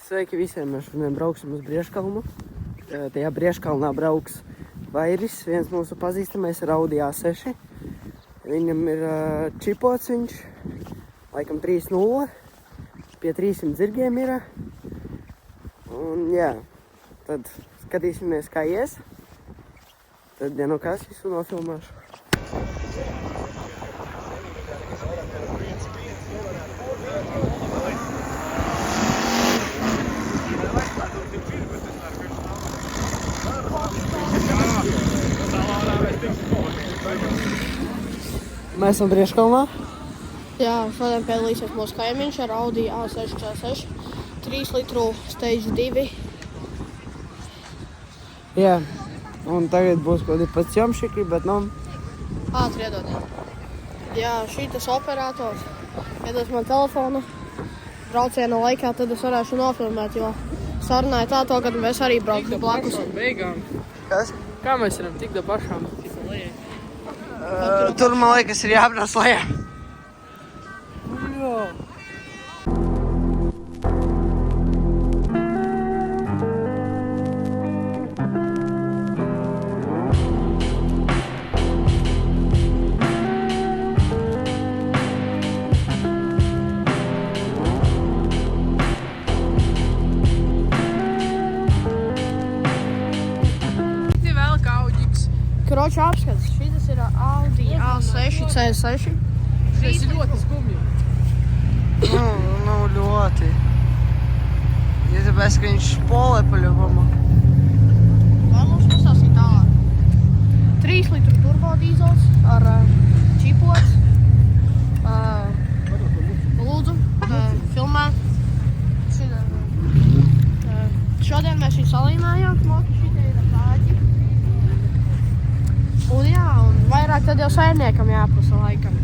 Sveiki visiem, mēs šodien brauksim uz Brieškalnu. Tajā Brieškalnā brauks Vairis, viens mūsu pazīstamais ar Audi A6. Viņam ir čipots viņš, laikam 3.0, pie 300 zirgiem ir. Un jā, tad skatīsimies kā ies. Tad, ja nu kas, visu nofilmāšu. Mēs esam Brieškalnā. Jā, šodien piedalīsies mūsu kaimiņš ar Audi A6 C6, 3 litru Stage 2. Jā, un tagad būs kaut kādi pats jomšiki, bet nu... Ātri iedod. Jā, šitas operators iedos man telefonu brauciena laikā, tad es varēšu nofilmēt, jo sarunāja tā to, kad mēs arī brauksim blakus. Beigām. Kas? Kā mēs varam tikt da pašām? Tur, man liekas, ir jābrauc lejā. Kroča apskats, šitas ir Audi A6 C6. Tas ir ļoti skumji. Nu, ļoti. Ja tāpēc, ka viņš spolē paļuvama. Vai mums pasāsīt tālāk? 3 litru turbo dīzels ar čipots. Lūdzu, filmē. Šodien mēs viņu salīmējām, smoki šitie ir tāģi. Un jā, un vairāk tad jau saimniekam jāpasa laikam.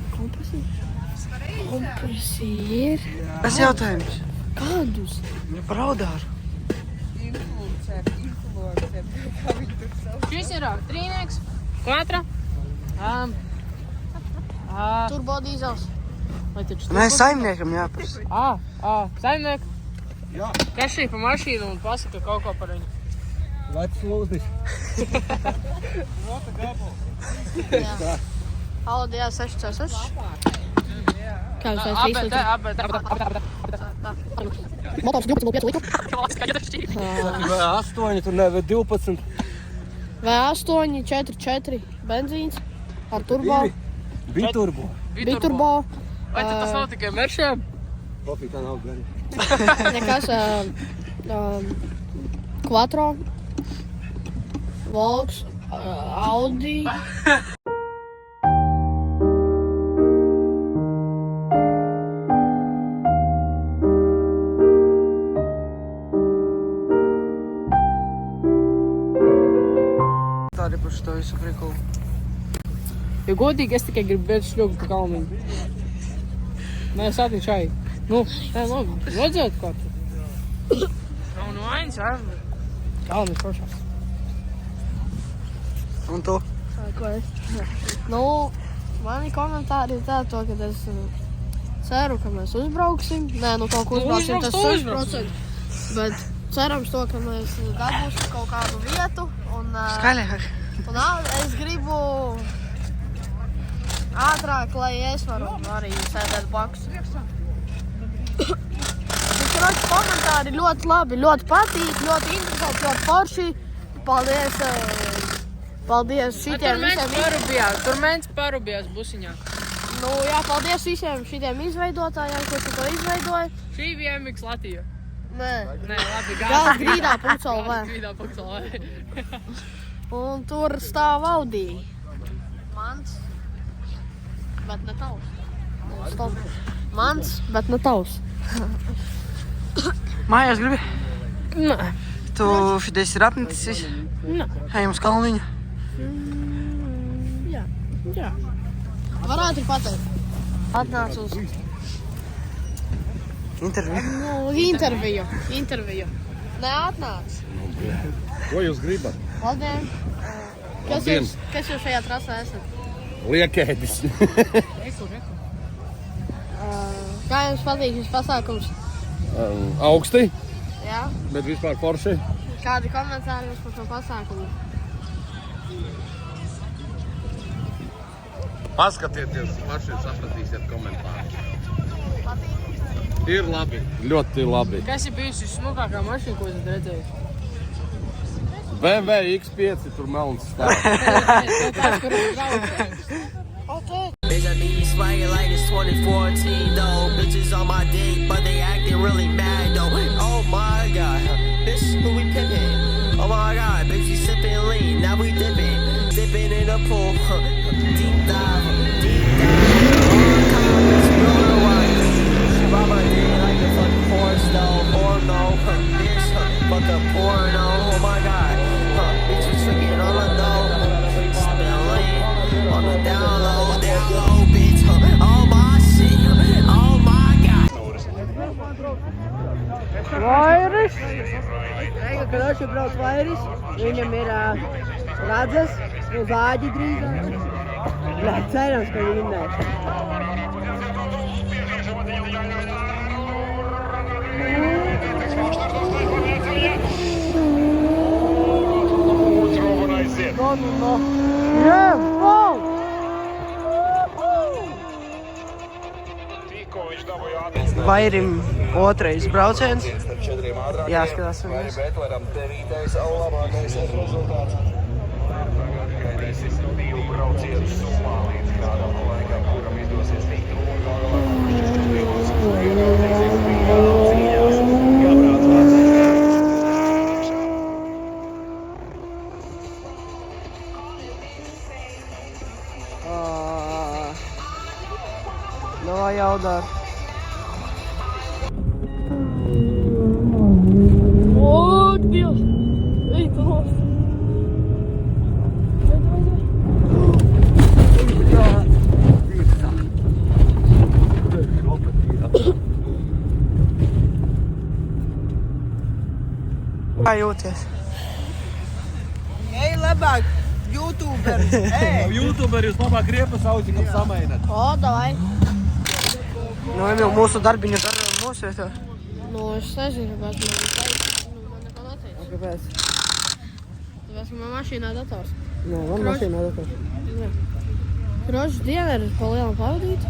Kompresi. Kas jautājums? Kādus? Par Audāru. Šis ir trīnieks, kvatra. Turbo dīzels. Nē, saimniekam jāprasa. Saimniek. Kašī pa mašīnu un pasaka kaut ko par viņu. Vecs lūdis. Jā. Audi A6 C6. Kā jūs teicat, 3 litru? Motors 12,5 litru. V8, tur nevar 12. V8, 4.4 benzīns ar turbo. Biturbo. Biturbo. Vai tad tas nav tikai meršiem? Kopī tā nav gari. Nekas Quattro. Volks. Audi. Tādi par šo visu prikulu. Ja godīgi, es tikai gribu bērt šļugu pa kalniņu. Nē, sātiņ šai. Nu, vajadzētu kā tu. Nav no ainas, Kalniņš pašās. Un tu? Ko es? Nu, mani komentāri ir tā to, ka es ceru, ka mēs uzbrauksim. Nē, nu kaut ko uzbrauksim, tas 100%. Bet cerams to, ka mēs dabūsim kaut kādu vietu. Skaļāk. Un es gribu ātrāk, lai es varu arī sēdēt blakus. Komentāri ļoti labi, ļoti patīk, ļoti interesanti, ļoti forši. Paldies šitiem visiem. Tur mēns parubījās busiņā. Nu jā, paldies visiem šitiem izveidotājiem, kurš to izveidoja. Šī bija MX Latvija. Nē, labi, Gāles grīdā.lv. Grīdā.lv. Un tur stāv Audi. Mans, bet ne tavs. Stop. Mans, bet ne tavs. Mājās gribi? Nē. Tu šitais ir apnicis? Nē. Ejam uz kalniņu. Jā. Varētu pateikt. Atnāc uz Interviju. interviju. Nē, atnāc. Ko jūs gribat? Labdien. Labdien. Kas jūs šajā trasē esat? Liekēdis. Kā jums patīk šis pasākums? Augsti, Jā? bet vispār forši. Kādi komentāri jums par šo pasākumu? Paskatieties, paši sapratīsiet komentārus. Ir labi. Ļoti labi. Kas ir bijusi smukākā mašīna, ko esat redzējis? BMW X5 tur melns stāv. Tāds, kur ir braucējs. Bitch, I be swaggin' like it's 2014 though. Bitches on my dick, but they acting really mad though. Oh my god, bitch, who we pimpin'? Oh my god, bitch, we sippin' lean, now we dippin', dippin' in the pool. Deep dive, deep dive. All time, bitch, we on the ride. Rub my dick like a fucking porn stove, or no, bitch, fuck a porno. Oh my god, bitch, we trickin' on the low, spin lean on the down low, bitch. Oh my shit, oh my god. Vairis. Reiga, kad viņš brauc Vairis, viņam ir radzes un zāģi drīzāk. Lai cerams, ka viņi vinnēs. No. Jā, wow! Vairim otrais brauciens. Jāskatās viņus. Давай я удар. O, Dievs! Ej, tu nost! Kā jūties? Ej, labāk, YouTuber! Ej! YouTuber jūs labāk riepas audzikam samainat. O, davai! Nu, Emil, mūsu darbiņu dara mūsu vietā. Nu, es nezinu, bet man teica, man neko neteica. Kāpēc? Tāpēc, ka man mašīnā dators. Nē, man mašīnā dators. Krožas diena ir pa lielu pavadīt.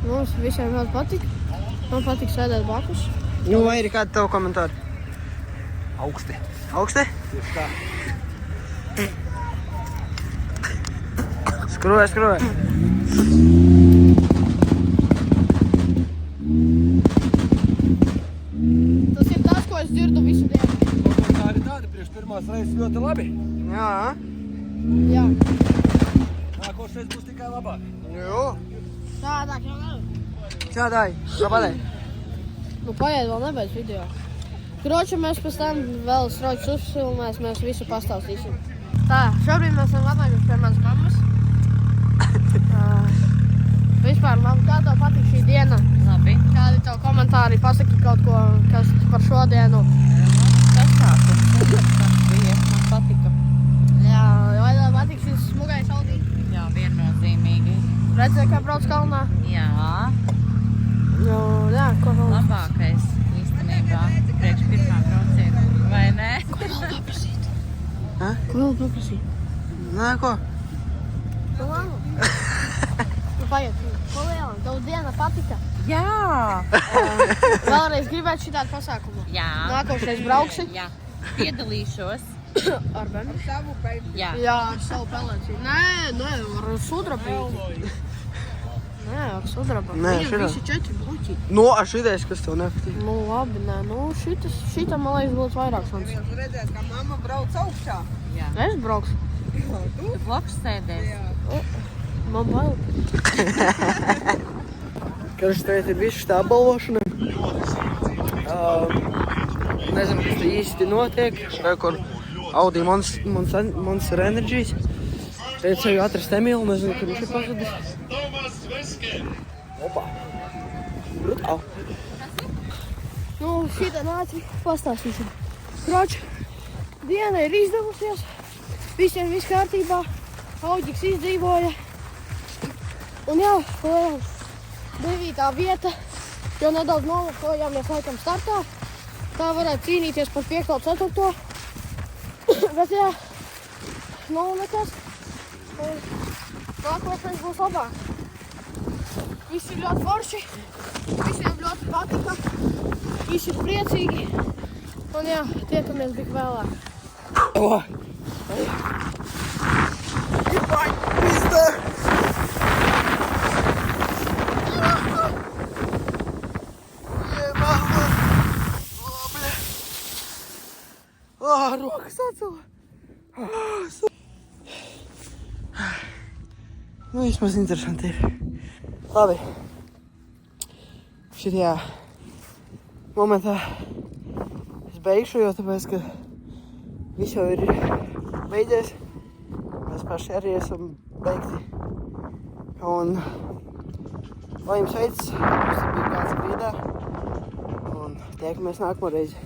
Mums visiem ļoti patīk. Man patīk sēdēt blakus. Nu, vai ir kādi tev komentāri? Augsti. Augsti? Tieši tā. Skrūvē. Tas ir tas, ko es dzirdu visu dienu. Komentāri tādi, priekš pirmās reizes ļoti labi. Jā. Jā. Nākošais būs tikai labāk. Jū. Tādāk jau nav. Kādai? Kāpēc? Nu, paiet vēl nebeidz video. Kroči, mēs pēc tam vēl sroķus uzfilmēs, mēs visu pastāstīsim. Tā, šobrīd mēs esam atnākuši pie manas mammas. Vispār, man kā tev patīk šī diena? Labi. Kādi tev komentāri? Pasaki kaut ko, kas par šodienu. Pasākums. Tas bija. Man patika. Jā, vai tev patīk šis smugais Audi? Jā, viennozīmīgi. Redzēji, kā brauc kalnā? Jā. Nu, jā, ko vēl? Labākais īstenībā priekš pirmā brauciena. Vai ne? Ko vēl paprasīt? Nē, ko? Nu, labi. Nu, paiet. Ko lielam? Tev diena patika? Jā. Vēlreiz gribētu šitādu pasākumu. Jā. Nākošais brauksi? Jā. Piedalīšos. Ar bērnu? Jā. Jā, ar savu pelēcību. Nē, ar sudrabīti. Nē, ar sudrabīti. Nē, Viņam šitā. visi 4 bloķi. Nu, ar šitais, kas tev nepatīk. Nu, labi, nē, nu, šitam, man liekas, būtu vairāk šans. Jūs redzēt, ka mamma brauc augšā. Es braukšu. Tu blakus sēdēs. Man bail. Karš tagad ir visu štābu balvošana. Nezinu, kas te īsti notiek. Vai kur Audi Monster Energies. Tagad sevi atrast Emilu, nezinu, kur viņš ir pazudis. Opa! Brutāli! Nu, šitā nāci pastāstīsim. Kroč, diena ir izdevusies, visiem viss kārtībā, Auģiks izdzīvoja. Un jā, 9. vieta, jo nedaudz novakojāmies laikam startā. Tā varētu cīnīties par 5. un 4. Bet jā, nu nekas. Nākošais būs labāk. Visi ir ļoti forši, visiem ļoti patika, visi ir priecīgi. Un jā, tiekamies tik vēlāk. Pizda! Rokas atcēla! Nu, vismaz interesanti ir. Labi. Šitajā momentā es beigšu, jo tāpēc, ka viss jau ir beidzies. Mēs paši arī esam beigti. Un lai jums veicas, mums bija kāds grīdā. Un tiekamies nākamo reizi.